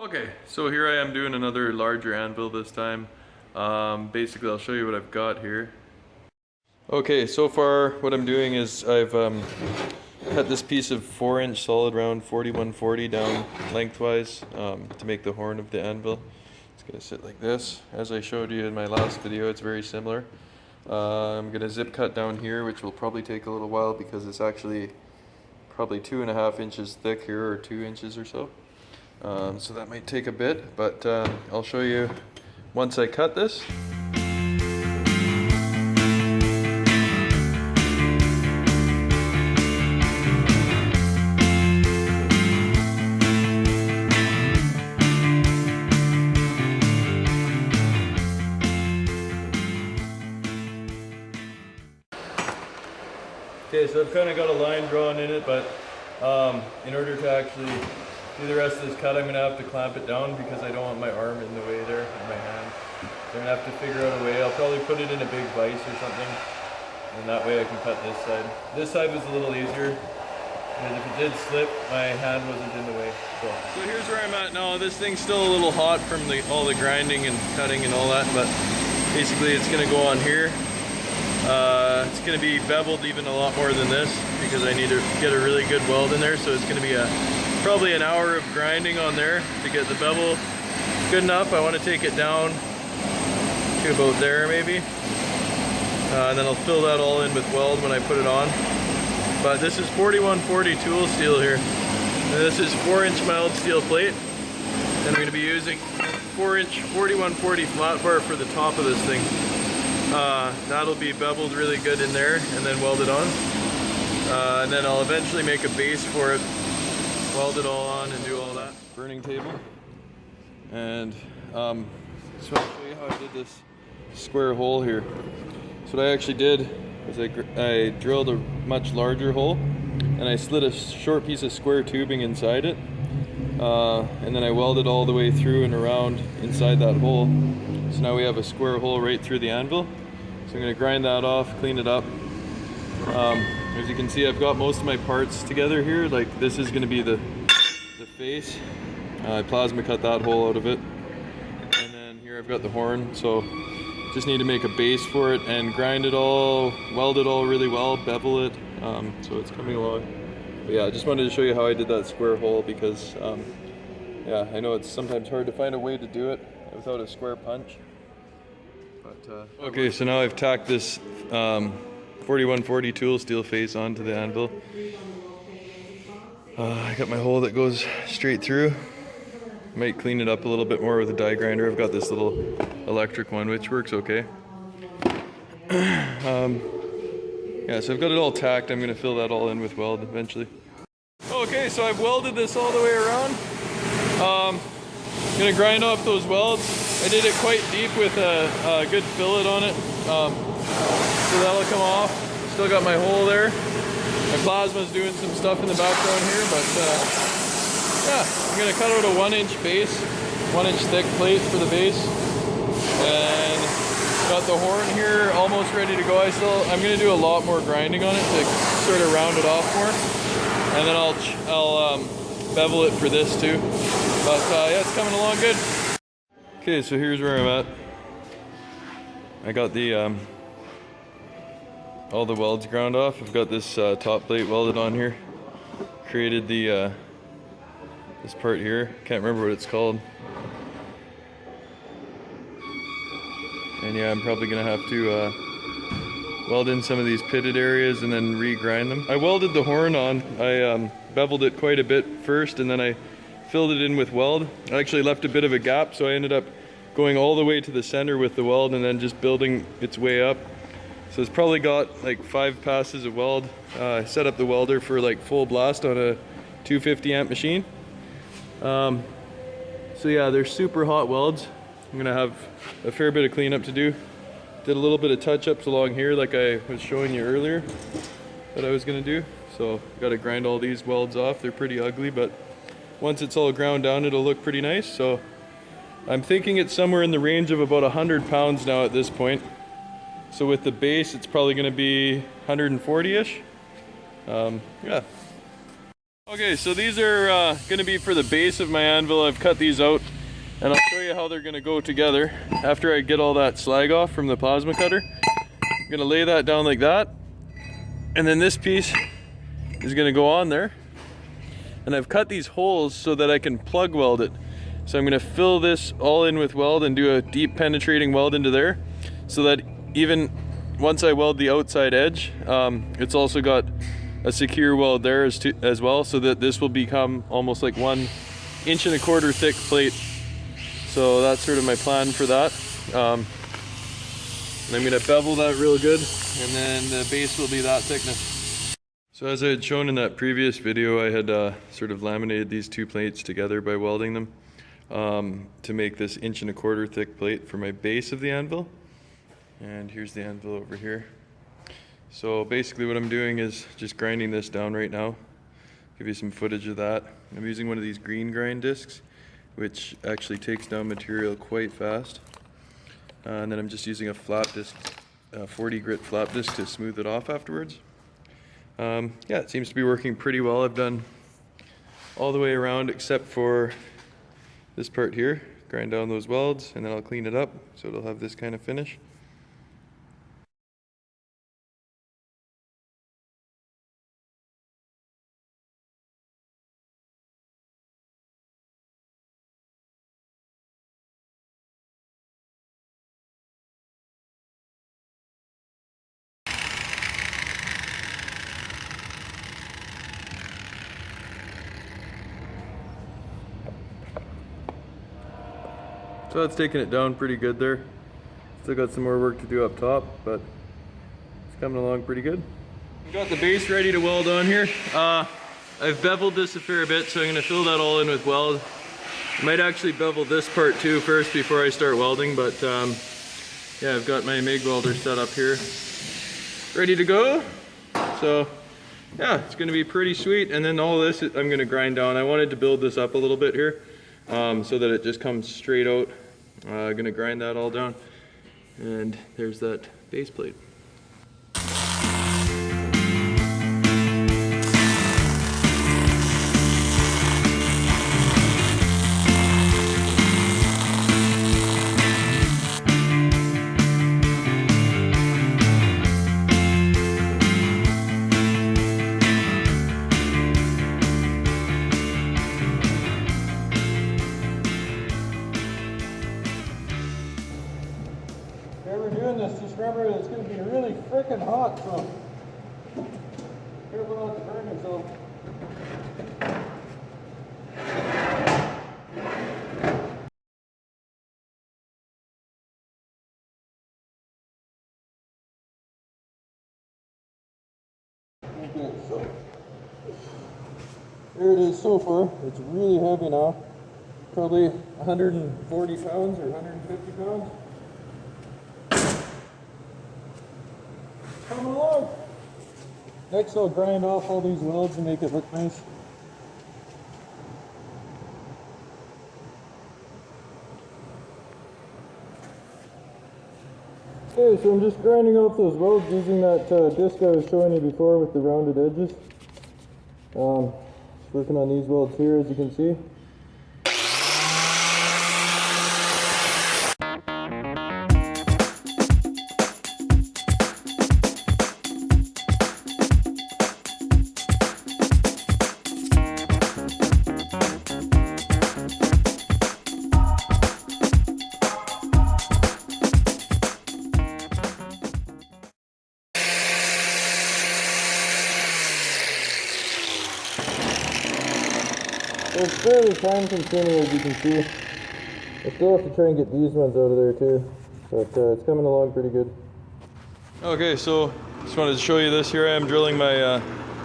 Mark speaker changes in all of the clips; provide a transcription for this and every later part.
Speaker 1: Okay, so here I am doing another larger anvil this time. Basically I'll show you what I've got here. Okay, so far what I'm doing is I've cut this piece of 4-inch solid round 4140 down lengthwise to make the horn of the anvil. It's going to sit like this. As I showed you in my last video, it's very similar. I'm going to zip cut down here, which will probably take a little while because it's actually probably 2.5 inches thick here, or 2 inches or so. So that might take a bit, but I'll show you once I cut this. Okay, so I've kind of got a line drawn in it, but in order to actually do the rest of this cut, I'm going to have to clamp it down because I don't want my arm in the way there, or my hand. So I'm going to have to figure out a way. I'll probably put it in a big vise or something, and that way I can cut this side. This side was a little easier, because if it did slip, my hand wasn't in the way. So here's where I'm at now. This thing's still a little hot from all the grinding and cutting and all that, but basically it's going to go on here. It's going to be beveled even a lot more than this because I need to get a really good weld in there, so it's going to be probably an hour of grinding on there to get the bevel good enough. I want to take it down to about there maybe, and then I'll fill that all in with weld when I put it on. But this is 4140 tool steel here, and this is 4-inch mild steel plate, and I'm going to be using 4-inch 4140 flat bar for the top of this thing. That'll be beveled really good in there and then welded on, and then I'll eventually make a base for it, weld it all on and do all that. Burning table, and so I'll show you how I did this square hole here. So what I actually did is I drilled a much larger hole and I slid a short piece of square tubing inside it, and then I welded all the way through and around inside that hole. So now we have a square hole right through the anvil. So I'm going to grind that off, clean it up. As you can see, I've got most of my parts together here. Like, this is going to be the face. I plasma cut that hole out of it. And then here I've got the horn. So just need to make a base for it and grind it all, weld it all really well, bevel it. So it's coming along. But yeah, I just wanted to show you how I did that square hole because yeah, I know it's sometimes hard to find a way to do it without a square punch. But, okay, so now I've tacked this 4140 tool steel face onto the anvil. I got my hole that goes straight through. Might clean it up a little bit more with a die grinder. I've got this little electric one, which works okay. Yeah, so I've got it all tacked. I'm going to fill that all in with weld eventually. Okay, so I've welded this all the way around. I'm going to grind off those welds. I did it quite deep with a good fillet on it, so that'll come off. Still got my hole there. My plasma's doing some stuff in the background here, but yeah, I'm going to cut out a 1-inch base, 1-inch thick plate for the base, and got the horn here almost ready to go. I'm going to do a lot more grinding on it to sort of round it off more, and then I'll bevel it for this too. But yeah, it's coming along good. Okay, so here's where I'm at. I got the all the welds ground off. I've got this top plate welded on here. Created the this part here. Can't remember what it's called. And yeah, I'm probably gonna have to weld in some of these pitted areas and then re-grind them. I welded the horn on. I beveled it quite a bit first, and then I filled it in with weld. I actually left a bit of a gap, so I ended up going all the way to the center with the weld and then just building its way up. So it's probably got like 5 passes of weld. I set up the welder for like full blast on a 250 amp machine. So yeah, they're super hot welds. I'm gonna have a fair bit of cleanup to do. Did a little bit of touch-ups along here like I was showing you earlier that I was gonna do. So gotta grind all these welds off. They're pretty ugly, but once it's all ground down, it'll look pretty nice. So I'm thinking it's somewhere in the range of about 100 pounds now at this point. So with the base, it's probably going to be 140-ish. Yeah. Okay, so these are going to be for the base of my anvil. I've cut these out and I'll show you how they're going to go together after I get all that slag off from the plasma cutter. I'm going to lay that down like that, and then this piece is going to go on there, and I've cut these holes so that I can plug weld it. So I'm going to fill this all in with weld and do a deep penetrating weld into there, so that even once I weld the outside edge, it's also got a secure weld there as well, so that this will become almost like 1.25 inch thick plate. So that's sort of my plan for that. And I'm going to bevel that real good, and then the base will be that thickness. So as I had shown in that previous video, I had sort of laminated these two plates together by welding them to make this 1.25 inch thick plate for my base of the anvil. And here's the anvil over here. So basically what I'm doing is just grinding this down right now. Give you some footage of that. I'm using one of these green grind discs, which actually takes down material quite fast. And then I'm just using a flat disc, 40 grit flat disc, to smooth it off afterwards. Yeah, it seems to be working pretty well. I've done all the way around except for this part here. Grind down those welds and then I'll clean it up so it'll have this kind of finish. So that's taking it down pretty good there. Still got some more work to do up top, but it's coming along pretty good. I've got the base ready to weld on here. I've beveled this a fair bit, so I'm going to fill that all in with weld. I might actually bevel this part too first before I start welding, but yeah, I've got my MIG welder set up here, ready to go. So yeah, it's going to be pretty sweet. And then all this I'm going to grind down. I wanted to build this up a little bit here so that it just comes straight out. I'm going to grind that all down, and there's that base plate. Just remember it's going to be really freaking hot, so careful not to burn yourself. Okay, so there it is so far. It's really heavy now. Probably 140 pounds or 150 pounds. Coming along. Next I'll grind off all these welds and make it look nice. Okay, so I'm just grinding off those welds using that disc I was showing you before with the rounded edges. Just working on these welds here, as you can see. It's fairly time consuming, as you can see. I still have to try and get these ones out of there too, but it's coming along pretty good. Okay, so just wanted to show you this. Here I am drilling my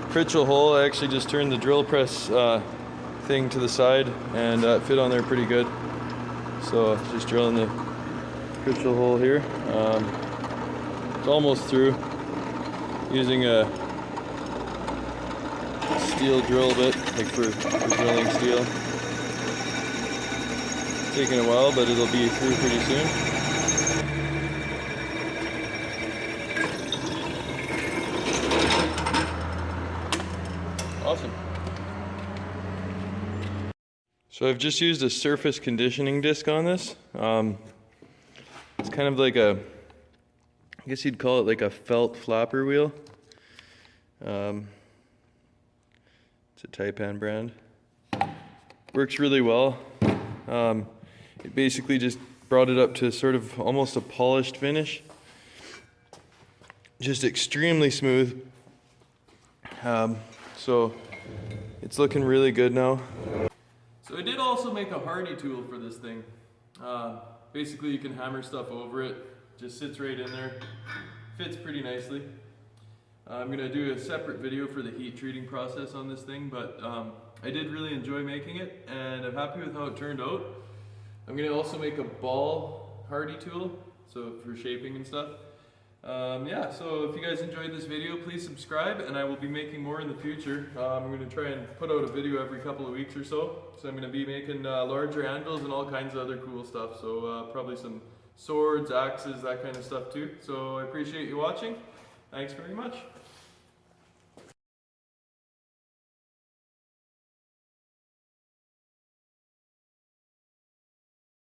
Speaker 1: Pritchel hole. I actually just turned the drill press thing to the side, and it fit on there pretty good. So just drilling the Pritchel hole here. It's almost through, using a steel drill bit, like for drilling steel. It's taking a while, but it'll be through pretty soon. Awesome. So I've just used a surface conditioning disc on this. It's kind of like I guess you'd call it like a felt flapper wheel. It's a Taipan brand. Works really well. It basically just brought it up to sort of almost a polished finish. Just extremely smooth. So it's looking really good now. So I did also make a hardy tool for this thing. Basically you can hammer stuff over it. Just sits right in there. Fits pretty nicely. I'm going to do a separate video for the heat treating process on this thing, but I did really enjoy making it and I'm happy with how it turned out. I'm going to also make a ball hardy tool, so for shaping and stuff. Yeah, so if you guys enjoyed this video, please subscribe and I will be making more in the future. I'm going to try and put out a video every couple of weeks or so. So I'm going to be making larger anvils and all kinds of other cool stuff. So probably some swords, axes, that kind of stuff too. So I appreciate you watching. Thanks very much.